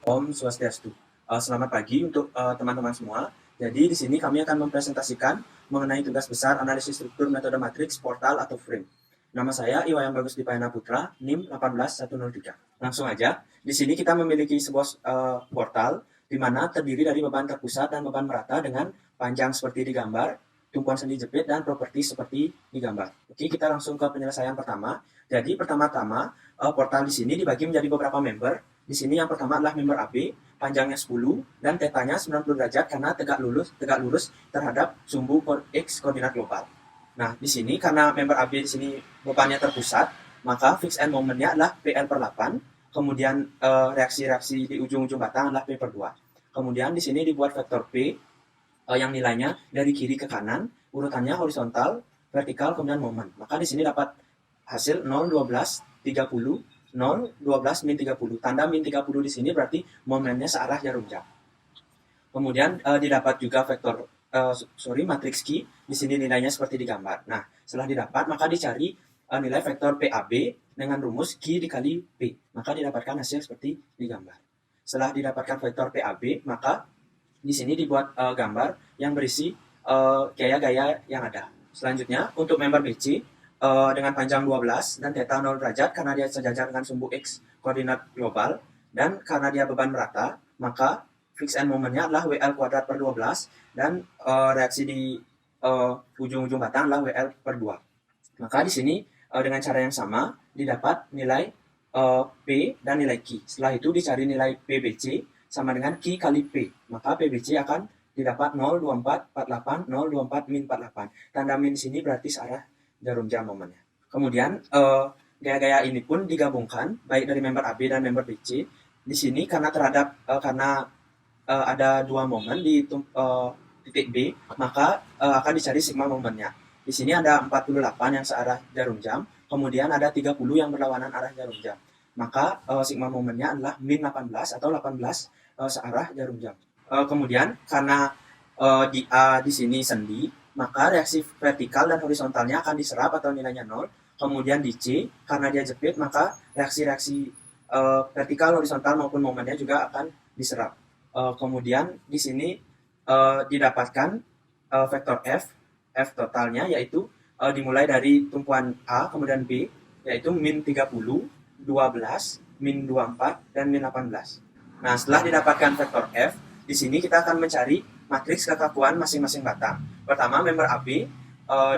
Om Swastiastu. Selamat pagi untuk teman-teman semua. Jadi di sini kami akan mempresentasikan mengenai tugas besar analisis struktur metode matriks, portal atau frame. Nama saya Iwayan Bagus Dipayana Putra, NIM 18103. Langsung aja, di sini kita memiliki sebuah portal di mana terdiri dari beban terpusat dan beban merata dengan panjang seperti di gambar, tumpuan sendi jepit, dan properti seperti di gambar. Oke, kita langsung ke penyelesaian pertama. Jadi pertama-tama, portal di sini dibagi menjadi beberapa member. Di sini yang pertama adalah member AB, panjangnya 10 dan tetanya 90 derajat karena tegak lurus terhadap sumbu X koordinat global. Nah, di sini karena member AB di sini bebannya terpusat, maka fix end momentnya adalah PL per 8, kemudian reaksi-reaksi di ujung-ujung batang adalah P per 2. Kemudian di sini dibuat vektor P yang nilainya dari kiri ke kanan, urutannya horizontal, vertikal, kemudian momen. Maka di sini dapat hasil 0, 12, 30, 0, 12, min 30. Tanda min 30 di sini berarti momennya searah jarum jam. Kemudian didapat juga vektor matriks Q. Di sini nilainya seperti di gambar. Nah, setelah didapat maka dicari nilai vektor PAB dengan rumus Q dikali P. Maka didapatkan hasil seperti di gambar. Setelah didapatkan vektor PAB, maka di sini dibuat gambar yang berisi gaya-gaya yang ada. Selanjutnya, untuk member BC dengan panjang 12 dan theta 0 derajat karena dia sejajar dengan sumbu X koordinat global dan karena dia beban merata, maka fix end momennya adalah WL kuadrat per 12 dan reaksi di ujung-ujung batang adalah WL per 2. Maka di sini dengan cara yang sama didapat nilai P dan nilai Q. Setelah itu dicari nilai PBC sama dengan Q kali P. Maka PBC akan didapat 02448, 024 min 48. Tanda min di sini berarti searah jarum jam momennya. Kemudian gaya-gaya ini pun digabungkan baik dari member AB dan member BC. Di sini karena ada dua momen di titik B, maka akan dicari sigma momennya. Di sini ada 48 yang searah jarum jam, kemudian ada 30 yang berlawanan arah jarum jam. Maka sigma momennya adalah min 18 atau 18 searah jarum jam. Kemudian karena di A di sini sendi, maka reaksi vertikal dan horizontalnya akan diserap atau nilainya 0. Kemudian di C, karena dia jepit, maka reaksi-reaksi vertikal, horizontal maupun momennya juga akan diserap. Kemudian di sini didapatkan vektor F totalnya yaitu dimulai dari tumpuan A kemudian B yaitu min 30, 12, min 24 dan min 18. Nah, setelah didapatkan vektor F, di sini kita akan mencari matriks kekakuan masing-masing batang. Pertama member AB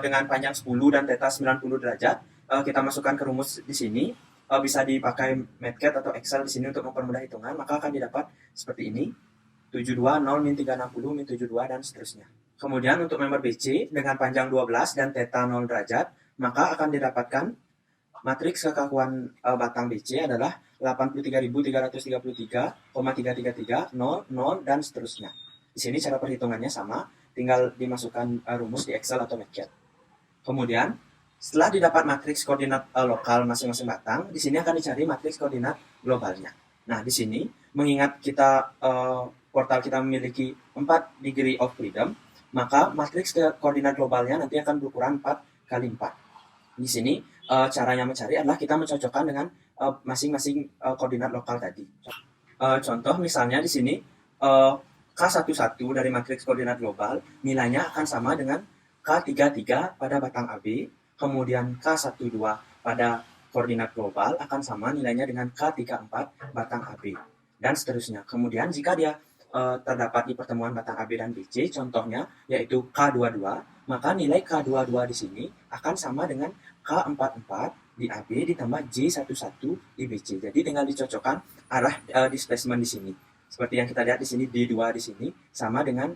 dengan panjang 10 dan theta 90 derajat. Kita masukkan ke rumus di sini. Bisa dipakai Matcat atau Excel di sini untuk mempermudah hitungan, maka akan didapat seperti ini. 72, 0, min 360, min 72, dan seterusnya. Kemudian untuk member BC dengan panjang 12 dan theta 0 derajat, maka akan didapatkan matriks kekakuan batang BC adalah 83.333,333, 0, 0, dan seterusnya. Di sini cara perhitungannya sama, tinggal dimasukkan rumus di Excel atau Matcat. Kemudian, setelah didapat matriks koordinat lokal masing-masing batang, di sini akan dicari matriks koordinat globalnya. Nah, di sini, mengingat kita portal kita memiliki 4 degree of freedom, maka matriks koordinat globalnya nanti akan berukuran 4 kali 4. Di sini caranya mencari adalah kita mencocokkan dengan masing-masing koordinat lokal tadi. Contoh misalnya di sini K11 dari matriks koordinat global nilainya akan sama dengan K33 pada batang AB, kemudian K12 pada koordinat global akan sama nilainya dengan K34 batang AB, dan seterusnya. Kemudian jika dia terdapat di pertemuan batang AB dan BC, contohnya yaitu K22, maka nilai K22 di sini akan sama dengan K44 di AB ditambah J11 di BC. Jadi tinggal dicocokkan arah displacement di sini. Seperti yang kita lihat di sini, D2 di sini sama dengan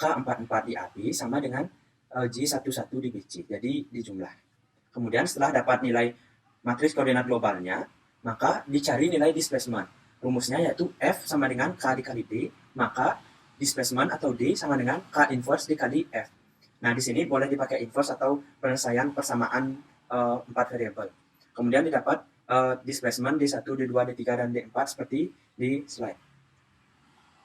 K44 di AB sama dengan J11 di BC. Jadi dijumlah. Kemudian setelah dapat nilai matriks koordinat globalnya, maka dicari nilai displacement. Rumusnya yaitu F sama dengan K dikali D, maka displacement atau D sama dengan K inverse dikali F. Nah, di sini boleh dipakai inverse atau penyelesaian persamaan 4 variabel. Kemudian didapat displacement D1, D2, D3, dan D4 seperti di slide.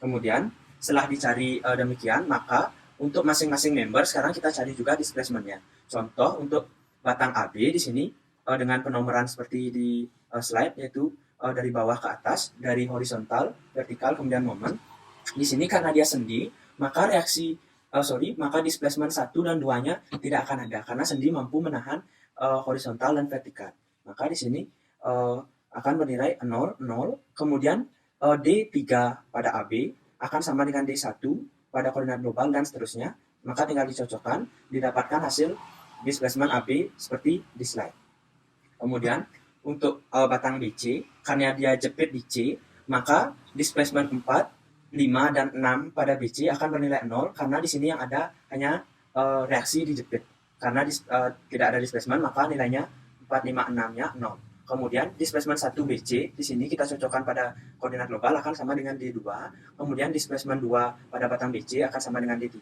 Kemudian setelah dicari demikian, maka untuk masing-masing member sekarang kita cari juga displacementnya. Contoh untuk batang AB di sini dengan penomoran seperti di slide yaitu dari bawah ke atas, dari horizontal, vertikal, kemudian momen. Di sini karena dia sendi, maka maka displacement 1 dan 2-nya tidak akan ada karena sendi mampu menahan horizontal dan vertikal. Maka di sini akan bernilai 0, 0, kemudian D3 pada AB akan sama dengan D1 pada koordinat global dan seterusnya. Maka tinggal dicocokkan, didapatkan hasil displacement AB seperti di slide. Kemudian untuk batang BC, karena dia jepit di C, maka displacement 4, 5, dan 6 pada BC akan bernilai 0 karena di sini yang ada hanya reaksi dijepit. Karena tidak ada displacement, maka nilainya 4, 5, 6-nya 0. Kemudian displacement 1 BC, di sini kita cocokkan pada koordinat global akan sama dengan D2. Kemudian displacement 2 pada batang BC akan sama dengan D3.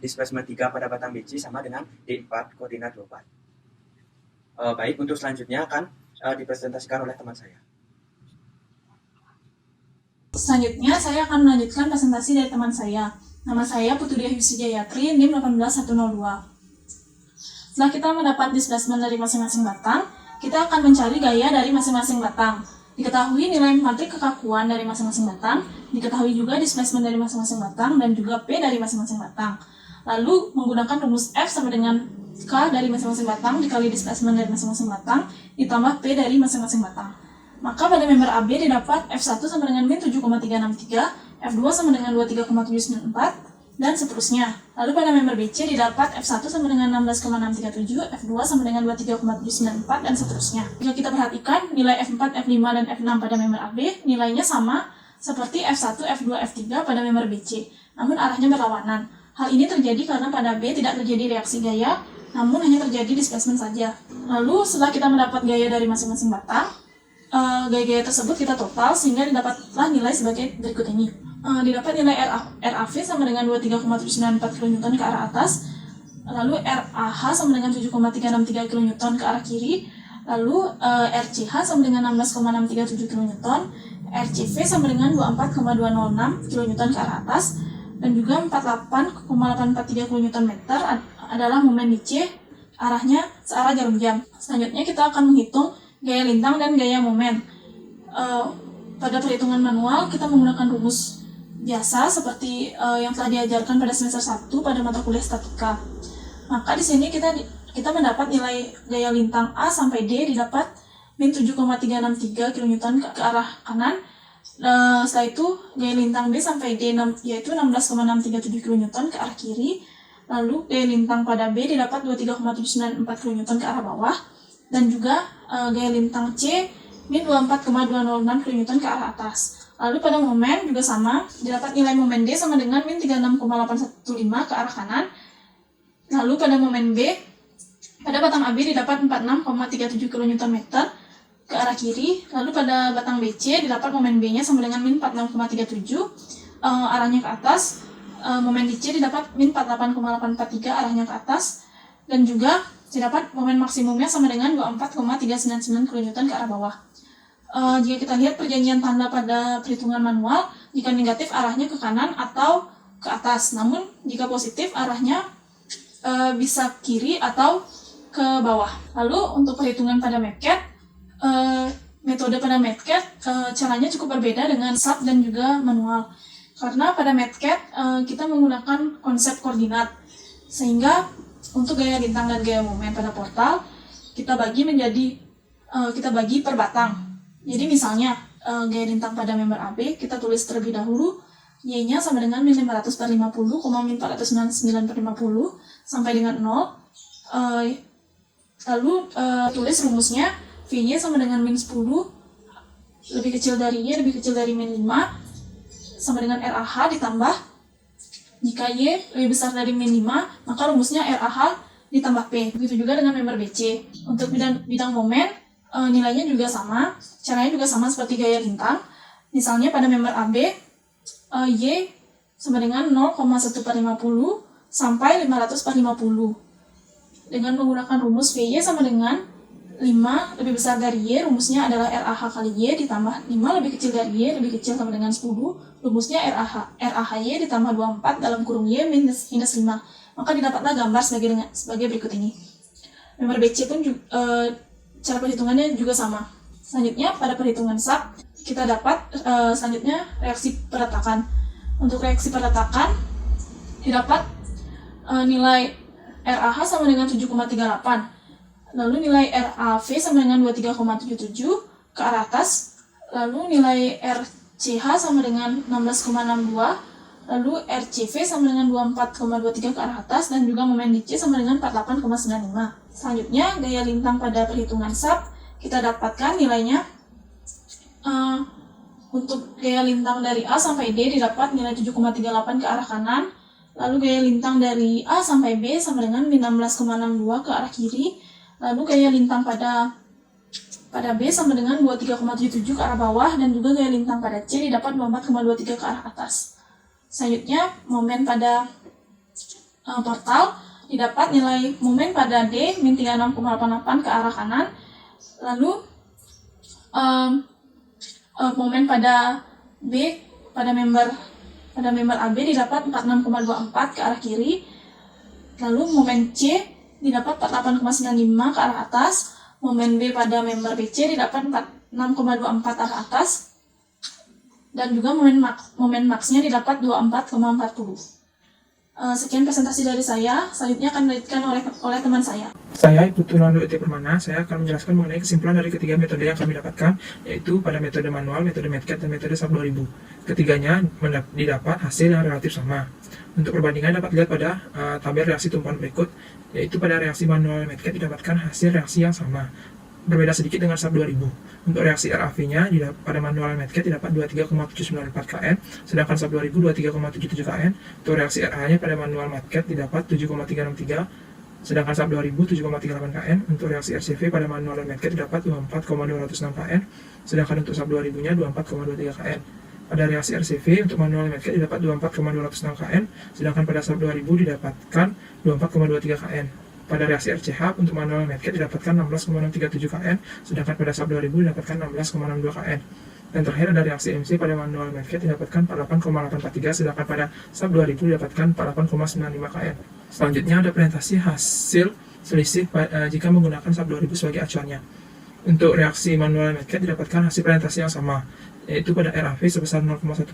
Displacement 3 pada batang BC sama dengan D4 koordinat global. Baik, untuk selanjutnya akan dipresentasikan oleh teman saya. Selanjutnya, saya akan melanjutkan presentasi dari teman saya. Nama saya Putri Hifsijayatri, NIM 18102. Setelah kita mendapat displacement dari masing-masing batang, kita akan mencari gaya dari masing-masing batang. Diketahui nilai matrik kekakuan dari masing-masing batang, diketahui juga displacement dari masing-masing batang, dan juga P dari masing-masing batang. Lalu, menggunakan rumus F sama dengan K dari masing-masing batang dikali displacement dari masing-masing batang, ditambah P dari masing-masing batang. Maka pada member AB didapat F1 sama dengan min 7,363, F2 sama dengan 23,794, dan seterusnya. Lalu pada member BC didapat F1 sama dengan 16,637, F2 sama dengan 23,794, dan seterusnya. Jika kita perhatikan, nilai F4, F5, dan F6 pada member AB nilainya sama seperti F1, F2, F3 pada member BC, namun arahnya berlawanan. Hal ini terjadi karena pada B tidak terjadi reaksi gaya, namun hanya terjadi displacement saja. Lalu setelah kita mendapat gaya dari masing-masing batang, gaya-gaya tersebut kita total sehingga didapatlah nilai sebagai berikut ini. Didapat nilai RAV sama dengan 23,794 kN ke arah atas, lalu RAH sama dengan 7,363 kN ke arah kiri, lalu RCH sama dengan 16,637 kN, RCV sama dengan 24,206 kN ke arah atas, dan juga 48,843 kN adalah momen di C, arahnya searah jarum jam. Selanjutnya kita akan menghitung gaya lintang dan gaya momen. Pada perhitungan manual, kita menggunakan rumus biasa seperti yang telah diajarkan pada semester 1 pada mata kuliah statika. Maka di sini kita mendapat nilai gaya lintang A sampai D didapat min 7,363 kN ke arah kanan. Setelah itu, gaya lintang B sampai D yaitu 16,637 kN ke arah kiri. Lalu gaya lintang pada B didapat 23,794 kN ke arah bawah. Dan juga gaya lintang C min 24,206 kN ke arah atas. Lalu pada momen juga sama, didapat nilai momen D sama dengan min 36,815 ke arah kanan. Lalu pada momen B, pada batang AB didapat 46,37 kN ke arah kiri. Lalu pada batang BC didapat momen B-nya sama dengan min 46,37, arahnya ke atas. Momen di C didapat min 48,843, arahnya ke atas. Dan juga didapat momen maksimumnya sama dengan 24,399 kN ke arah bawah. Jika kita lihat perjanjian tanda pada perhitungan manual, jika negatif arahnya ke kanan atau ke atas. Namun jika positif arahnya bisa kiri atau ke bawah. Lalu untuk perhitungan pada MATCAD, metode pada MATCAD caranya cukup berbeda dengan SAP dan juga manual. Karena pada MATCAD kita menggunakan konsep koordinat, sehingga untuk gaya lintang dan gaya momen pada portal kita bagi per batang. Jadi misalnya gaya lintang pada member AB kita tulis terlebih dahulu Y-nya sama dengan min 500 per 50, min 499 per 50 sampai dengan 0. Lalu tulis rumusnya V-nya sama dengan min 10 lebih kecil dari Y lebih kecil dari min 5 sama dengan RAH ditambah, jika Y lebih besar dari min 5 maka rumusnya RAH ditambah P. Begitu juga dengan member BC. Untuk bidang momen nilainya juga sama, caranya juga sama seperti gaya lintang. Misalnya pada member AB Y sama dengan 0,1 per 50 sampai 500 per 50 dengan menggunakan rumus VY sama dengan 5 lebih besar dari Y, rumusnya adalah RAH kali Y ditambah 5 lebih kecil dari Y lebih kecil sama dengan 10, rumusnya RAHY ditambah 24 dalam kurung Y minus 5. Maka didapatlah gambar sebagai berikut ini. Member BC pun cara perhitungannya juga sama. Selanjutnya pada perhitungan sub kita dapat selanjutnya reaksi peretakan. Untuk reaksi peretakan didapat nilai RAH sama dengan 7,38. Lalu nilai RAV sama dengan 23,77 ke arah atas. Lalu nilai RCH sama dengan 16,62. Lalu RCV sama dengan 24,23 ke arah atas, dan juga momen DC sama dengan 48,95. Selanjutnya gaya lintang pada perhitungan sub kita dapatkan nilainya. Untuk gaya lintang dari A sampai D didapat nilai 7,38 ke arah kanan. Lalu gaya lintang dari A sampai B sama dengan min 16,62 ke arah kiri. Lalu gaya lintang pada B sama dengan 23,77 ke arah bawah, dan juga gaya lintang pada C didapat 24,23 ke arah atas. Selanjutnya momen pada portal didapat nilai momen pada D min 36,88 ke arah kanan. Lalu momen pada B pada member AB didapat 46,24 ke arah kiri. Lalu momen C didapat 48,95 ke arah atas. Momen B pada member BC didapat 46,24 arah atas. Dan juga momen max-nya didapat 24,40. Sekian presentasi dari saya. Selanjutnya akan dilanjutkan oleh teman saya. Saya Putu Nando Eti Permana. Saya akan menjelaskan mengenai kesimpulan dari ketiga metode yang kami dapatkan, yaitu pada metode manual, metode medcat, dan metode SAP 2000. Ketiganya didapat hasil yang relatif sama. Untuk perbandingan dapat dilihat pada tabel reaksi tumpuan berikut, yaitu pada reaksi manual medcat didapatkan hasil reaksi yang sama, berbeda sedikit dengan SAP 2000. Untuk reaksi RAV-nya pada manual medcat didapat 23,794 kN, sedangkan SAP 2000 23,77 kN. Untuk reaksi RH-nya pada manual medcat didapat 7,363, sedangkan SAP 2000 7,38 kN. Untuk reaksi RCV pada manual medcat didapat 24,206 kN, sedangkan untuk SAP 2000-nya 24,23 kN. Pada reaksi RCV untuk manual medcat didapat 24,206 kN, sedangkan pada SAP 2000 didapatkan 24,23 kN. Pada reaksi RCH untuk manual medcat didapatkan 16,637 kN, sedangkan pada SAP 2000 didapatkan 16,62 kN. Dan terakhir ada reaksi MC pada manual medcat didapatkan 48,843, sedangkan pada SAP 2000 didapatkan 48,95 kN. Selanjutnya ada presentasi hasil selisih jika menggunakan SAP 2000 sebagai acuannya. Untuk reaksi manual medcat didapatkan hasil presentasi yang sama, yaitu pada RAV sebesar 0,1%,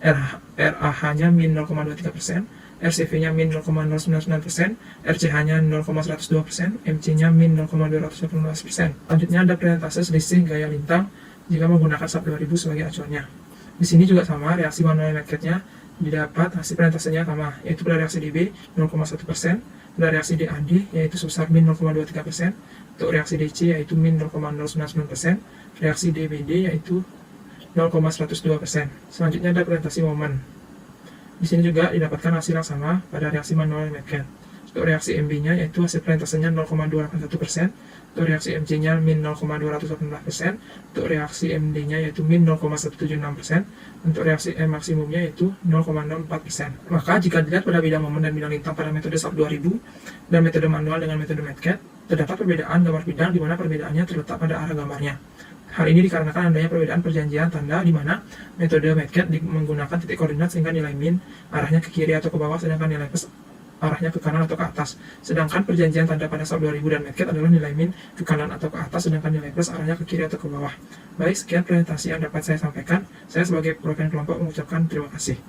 RAH-nya min 0,23%, RCV-nya min 0,099%, RCH-nya 0,102%, MC-nya min 0,218%. Selanjutnya ada presentasi selisih gaya lintang jika menggunakan SAP 2000 sebagai acuannya. Di sini juga sama, reaksi manual medcat-nya didapat hasil presentasinya sama, yaitu pada reaksi DB 0,1%, pada reaksi DAD yaitu sebesar min 0,23%, untuk reaksi DC yaitu min 0,099%, reaksi DBD yaitu 0,102%. Selanjutnya ada presentasi momen. Di sini juga didapatkan hasil yang sama pada reaksi manual medcat. Untuk reaksi MB-nya yaitu hasil presentasinya 0,281%, untuk reaksi MC-nya min 0,218%, untuk reaksi MD-nya yaitu min 0,176%, untuk reaksi M maksimumnya yaitu 0,04%. Maka jika dilihat pada bidang momen dan bidang lintang pada metode SAP 2000 dan metode manual dengan metode medcat, terdapat perbedaan gambar bidang di mana perbedaannya terletak pada arah gambarnya. Hal ini dikarenakan adanya perbedaan perjanjian tanda di mana metode medcat menggunakan titik koordinat sehingga nilai min arahnya ke kiri atau ke bawah, sedangkan nilai plus arahnya ke kanan atau ke atas. Sedangkan perjanjian tanda pada SAP 2000 dan medcat adalah nilai min ke kanan atau ke atas, sedangkan nilai plus arahnya ke kiri atau ke bawah. Baik, sekian presentasi yang dapat saya sampaikan. Saya sebagai perwakilan kelompok mengucapkan terima kasih.